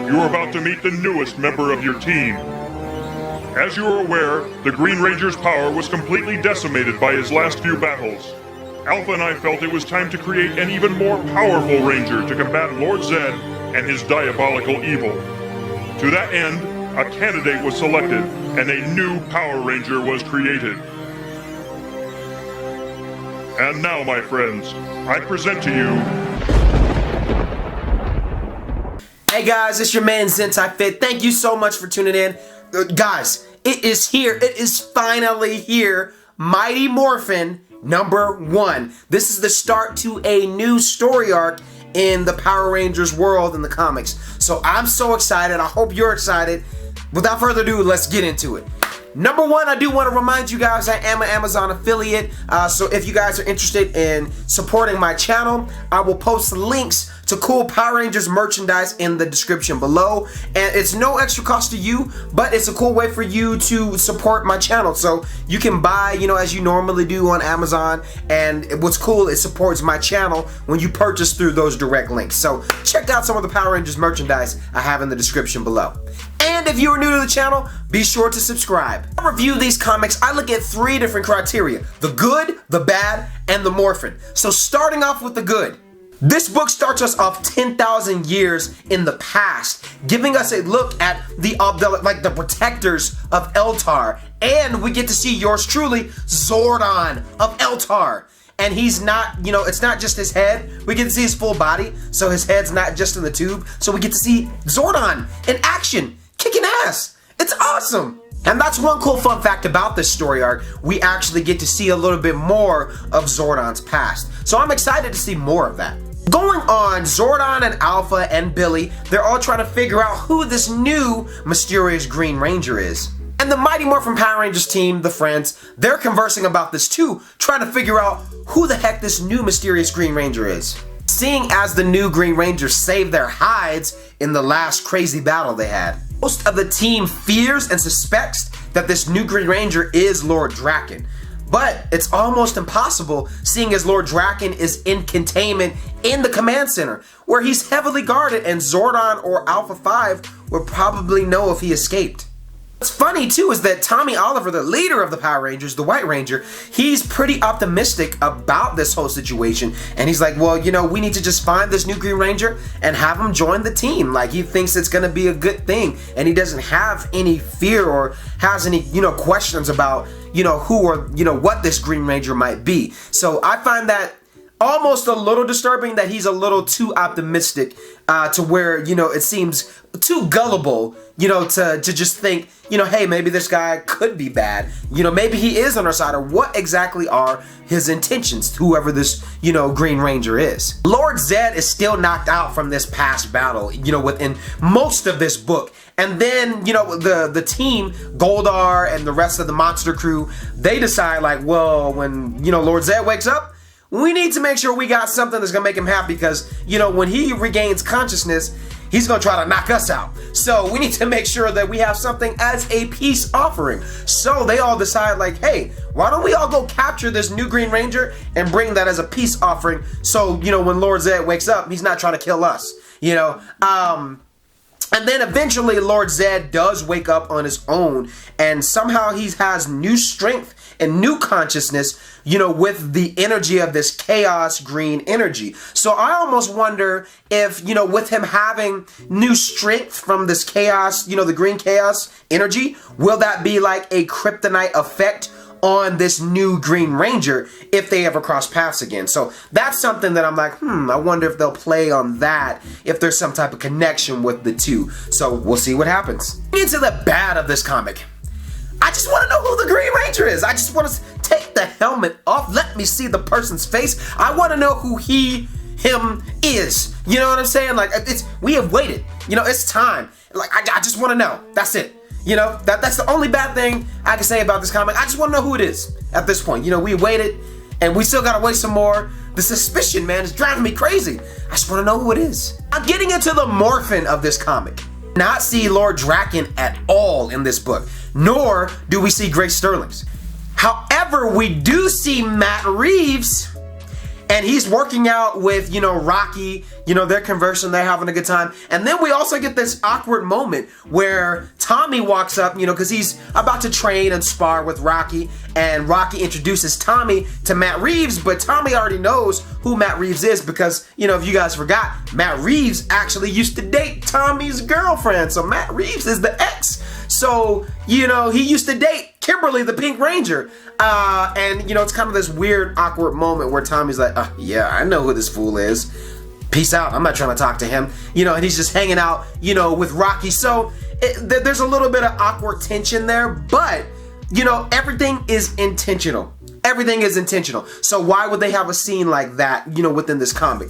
you are about to meet the newest member of your team. As you are aware, the Green Ranger's power was completely decimated by his last few battles. Alpha and I felt it was time to create an even more powerful Ranger to combat Lord Zed and his diabolical evil. To that end, a candidate was selected, and a new Power Ranger was created. And now, my friends, I present to you... Hey guys, it's your man Zentai. Thank you so much for tuning in. Guys, it is here. It is finally here. Mighty Morphin #1. This is the start to a new story arc in the Power Rangers world in the comics. So I'm so excited. I hope you're excited. Without further ado, let's get into it. #1, I do want to remind you guys I am an Amazon affiliate, so if you guys are interested in supporting my channel, I will post links to cool Power Rangers merchandise in the description below, and it's no extra cost to you, but it's a cool way for you to support my channel. So you can buy, you know, as you normally do on Amazon, and what's cool, it supports my channel when you purchase through those direct links. So check out some of the Power Rangers merchandise I have in the description below. And if you are new to the channel, be sure to subscribe. I review these comics, I look at 3 different criteria: the good, the bad, and the Morphin. So starting off with the good. This book starts us off 10,000 years in the past, giving us a look at the protectors of Eltar, and we get to see yours truly, Zordon of Eltar. And he's not, you know, it's not just his head. We get to see his full body, so his head's not just in the tube. So we get to see Zordon in action, kicking ass. It's awesome. And that's one cool fun fact about this story arc. We actually get to see a little bit more of Zordon's past. So I'm excited to see more of that. Going on, Zordon and Alpha and Billy, they're all trying to figure out who this new mysterious Green Ranger is. And the Mighty Morphin Power Rangers team, the friends, they're conversing about this too, trying to figure out who the heck this new mysterious Green Ranger is. Seeing as the new Green Rangers saved their hides in the last crazy battle they had. Most of the team fears and suspects that this new Green Ranger is Lord Draken. But it's almost impossible, seeing as Lord Draken is in containment in the command center, where he's heavily guarded, and Zordon or Alpha 5 would probably know if he escaped. What's funny too is that Tommy Oliver, the leader of the Power Rangers, the White Ranger, he's pretty optimistic about this whole situation, and he's like, well, you know, we need to just find this new Green Ranger and have him join the team. Like, he thinks it's gonna be a good thing, and he doesn't have any fear or has any, you know, questions about, you know, who or, you know, what this Green Ranger might be. So I find that almost a little disturbing that he's a little too optimistic to where, you know, it seems too gullible, you know, to just think, you know, hey, maybe this guy could be bad. You know, maybe he is on our side, or what exactly are his intentions, whoever this, you know, Green Ranger is. Lord Zed is still knocked out from this past battle, you know, within most of this book. And then, you know, the team, Goldar and the rest of the monster crew, they decide like, well, when, you know, Lord Zed wakes up, we need to make sure we got something that's gonna make him happy, because, you know, when he regains consciousness, he's gonna try to knock us out. So we need to make sure that we have something as a peace offering. So they all decide like, hey, why don't we all go capture this new Green Ranger and bring that as a peace offering, so, you know, when Lord Zed wakes up, he's not trying to kill us, you know. And then eventually Lord Zed does wake up on his own, and somehow he has new strength and new consciousness, you know, with the energy of this chaos green energy. So I almost wonder if, you know, with him having new strength from this chaos, you know, the green chaos energy, will that be like a kryptonite effect on this new Green Ranger if they ever cross paths again? So that's something that I'm like, I wonder if they'll play on that, if there's some type of connection with the two. So we'll see what happens. Into the bad of this comic. I just want to know who the Green Ranger is. I just want to take the helmet off. Let me see the person's face. I want to know who him is. You know what I'm saying? Like, we have waited. You know, it's time. Like, I just want to know. That's it. You know, that's the only bad thing I can say about this comic. I just want to know who it is at this point. You know, we waited, and we still got to wait some more. The suspicion, man, is driving me crazy. I just want to know who it is. I'm getting into the Morphin of this comic. Not see Lord Draken at all in this book, nor do we see Grace Sterling's. However, we do see Matt Reeves And he's working out with, you know, Rocky, you know, they're conversing, they're having a good time. And then we also get this awkward moment where Tommy walks up, you know, because he's about to train and spar with Rocky, and Rocky introduces Tommy to Matt Reeves, but Tommy already knows who Matt Reeves is because, you know, if you guys forgot, Matt Reeves actually used to date Tommy's girlfriend. So Matt Reeves is the ex. So, you know, he used to date Kimberly, the Pink Ranger. And, you know, it's kind of this weird, awkward moment where Tommy's like, yeah, I know who this fool is. Peace out. I'm not trying to talk to him. You know, and he's just hanging out, you know, with Rocky. So there's a little bit of awkward tension there, but, you know, everything is intentional. Everything is intentional. So why would they have a scene like that, you know, within this comic?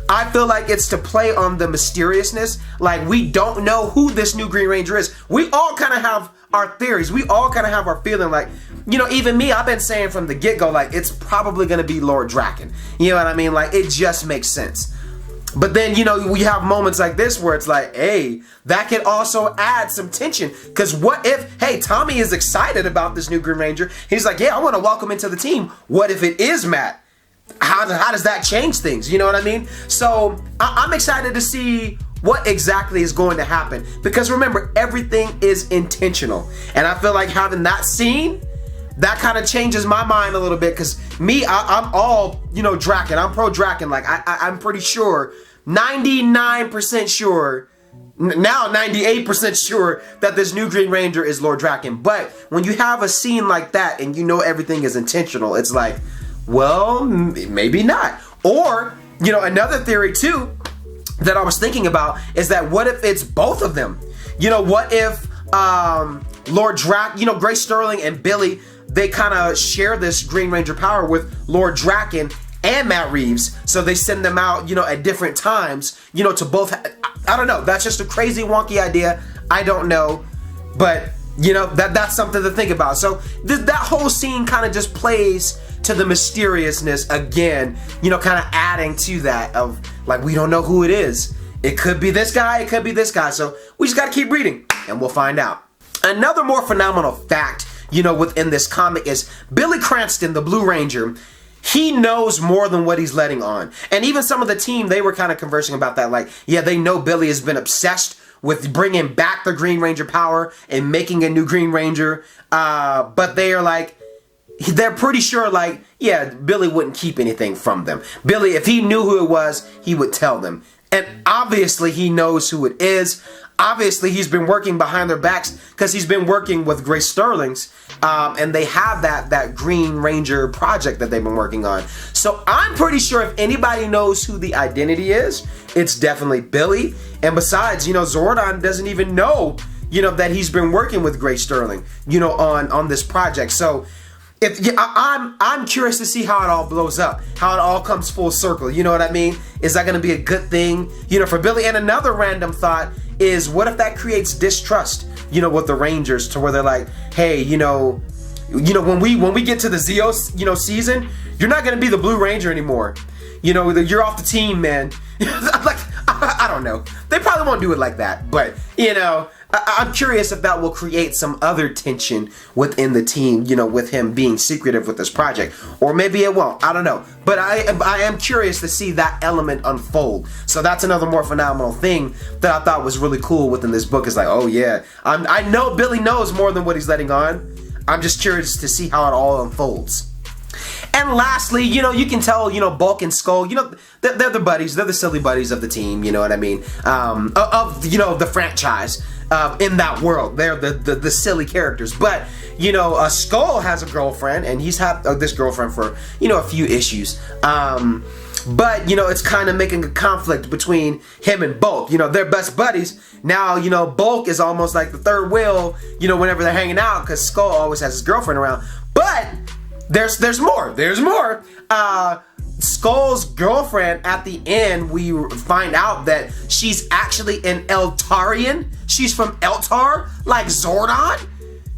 I feel like it's to play on the mysteriousness. Like, we don't know who this new Green Ranger is. We all kind of have our theories. We all kind of have our feeling. Like, you know, even me, I've been saying from the get-go, like, it's probably going to be Lord Draken. You know what I mean? Like, it just makes sense. But then, you know, we have moments like this where it's like, hey, that could also add some tension. Because what if, hey, Tommy is excited about this new Green Ranger. He's like, yeah, I want to welcome into the team. What if it is Matt? How does that change things? You know what I mean? So I'm excited to see what exactly is going to happen. Because remember, everything is intentional. And I feel like having that scene, that kind of changes my mind a little bit. Because me, I'm all, you know, Draken. I'm pro Draken. Like, I'm pretty sure, 99% sure, now 98% sure that this new Green Ranger is Lord Draken. But when you have a scene like that and you know everything is intentional, it's like, well, maybe not. Or, you know, another theory too that I was thinking about is that what if it's both of them? You know, what if Lord Draken, you know, Grace Sterling and Billy, they kind of share this Green Ranger power with Lord Draken and Matt Reeves, so they send them out, you know, at different times, you know, to both. I don't know. That's just a crazy, wonky idea. I don't know, but you know, that's something to think about. So that whole scene kind of just plays to the mysteriousness again, you know, kind of adding to that of like, we don't know who it is. It could be this guy, it could be this guy. So we just got to keep reading and we'll find out. Another more phenomenal fact, you know, within this comic is Billy Cranston, the Blue Ranger. He knows more than what he's letting on. And even some of the team, they were kind of conversing about that. Like, yeah, they know Billy has been obsessed with bringing back the Green Ranger power and making a new Green Ranger. But they are like, they're pretty sure, like, yeah, Billy wouldn't keep anything from them. Billy, if he knew who it was, he would tell them. And obviously he knows who it is. Obviously he's been working behind their backs because he's been working with Grace Sterling's. And they have that Green Ranger project that they've been working on. So I'm pretty sure if anybody knows who the identity is, it's definitely Billy. And besides, you know, Zordon doesn't even know, you know, that he's been working with Grace Sterling, you know, on this project. So I'm curious to see how it all blows up, how it all comes full circle. You know what I mean? Is that going to be a good thing, you know, for Billy? And another random thought is, what if that creates distrust, you know, with the Rangers, to where they're like, hey, you know, when we get to the Zeo, you know, season, you're not going to be the Blue Ranger anymore. You know, you're off the team, man. Like, I don't know. They probably won't do it like that, but you know, I'm curious if that will create some other tension within the team, you know, with him being secretive with this project. Or maybe it won't. I don't know. But I am curious to see that element unfold. So that's another more phenomenal thing that I thought was really cool within this book. Is like, oh yeah, I know Billy knows more than what he's letting on. I'm just curious to see how it all unfolds. And lastly, you know, you can tell, you know, Bulk and Skull, you know, they're the buddies. They're the silly buddies of the team, you know what I mean? Of you know, the franchise. In that world, they're the silly characters. But you know, Skull has a girlfriend, and he's had this girlfriend for, you know, a few issues. But you know, it's kind of making a conflict between him and Bulk. You know, they're best buddies. Now, you know, Bulk is almost like the third wheel, you know, whenever they're hanging out, because Skull always has his girlfriend around. But there's more. There's more. Skull's girlfriend, at the end, we find out that she's actually an Eltarian. She's from Eltar, like Zordon.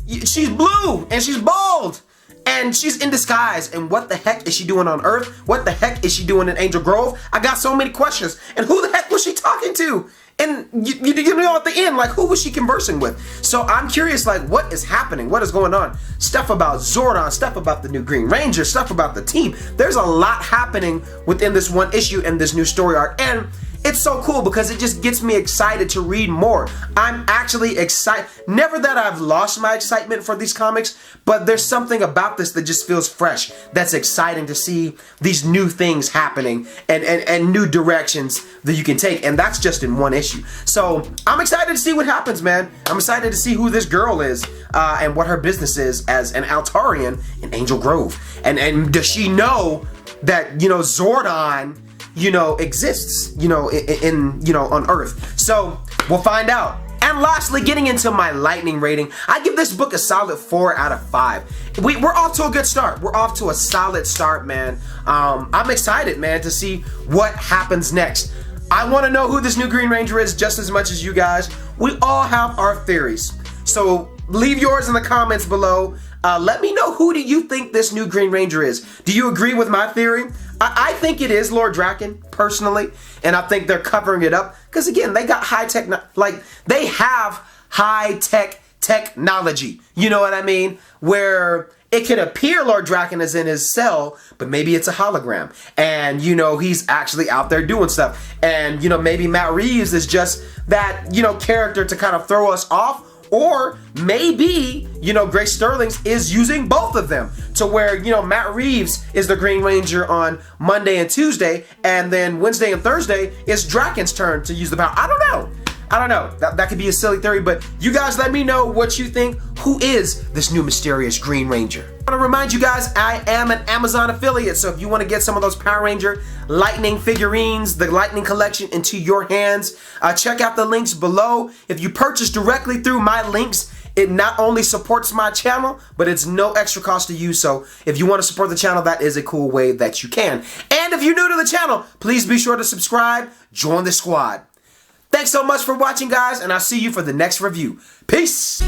She's blue, and she's bald, and she's in disguise. And what the heck is she doing on Earth? What the heck is she doing in Angel Grove? I got so many questions. And who the heck was she talking to And you know, at the end, like, who was she conversing with? So I'm curious, like, what is happening? What is going on? Stuff about Zordon, stuff about the new Green Ranger, stuff about the team. There's a lot happening within this one issue and this new story arc. And it's so cool because it just gets me excited to read more. I'm actually excited. Never that I've lost my excitement for these comics, but there's something about this that just feels fresh. That's exciting to see these new things happening and new directions that you can take. And that's just in one issue. So I'm excited to see what happens, man. I'm excited to see who this girl is and what her business is as an Altarian in Angel Grove. And does she know that, you know, Zordon, you know, exists, you know, in you know, on Earth. So we'll find out. And lastly, getting into my lightning rating, I give this book a solid 4 out of 5. We're off to a good start. We're off to a solid start, man. I'm excited, man, to see what happens next. I want to know who this new Green Ranger is just as much as you guys. We all have our theories. So leave yours in the comments below. Let me know, who do you think this new Green Ranger is? Do you agree with my theory? I think it is Lord Draken, personally, and I think they're covering it up because, again, they got high-tech, like, they have high-tech technology, you know what I mean? Where it could appear Lord Draken is in his cell, but maybe it's a hologram, and, you know, he's actually out there doing stuff, and, you know, maybe Matt Reeves is just that, you know, character to kind of throw us off. Or maybe, you know, Grace Sterling's is using both of them to where, you know, Matt Reeves is the Green Ranger on Monday and Tuesday, and then Wednesday and Thursday is Draken's turn to use the power. I don't know. That could be a silly theory, but you guys let me know what you think. Who is this new mysterious Green Ranger? I want to remind you guys, I am an Amazon affiliate, so if you want to get some of those Power Ranger Lightning figurines, the Lightning collection, into your hands, check out the links below. If you purchase directly through my links, it not only supports my channel, but it's no extra cost to you. So if you want to support the channel, that is a cool way that you can. And if you're new to the channel, please be sure to subscribe, join the squad. Thanks so much for watching, guys, and I'll see you for the next review. Peace!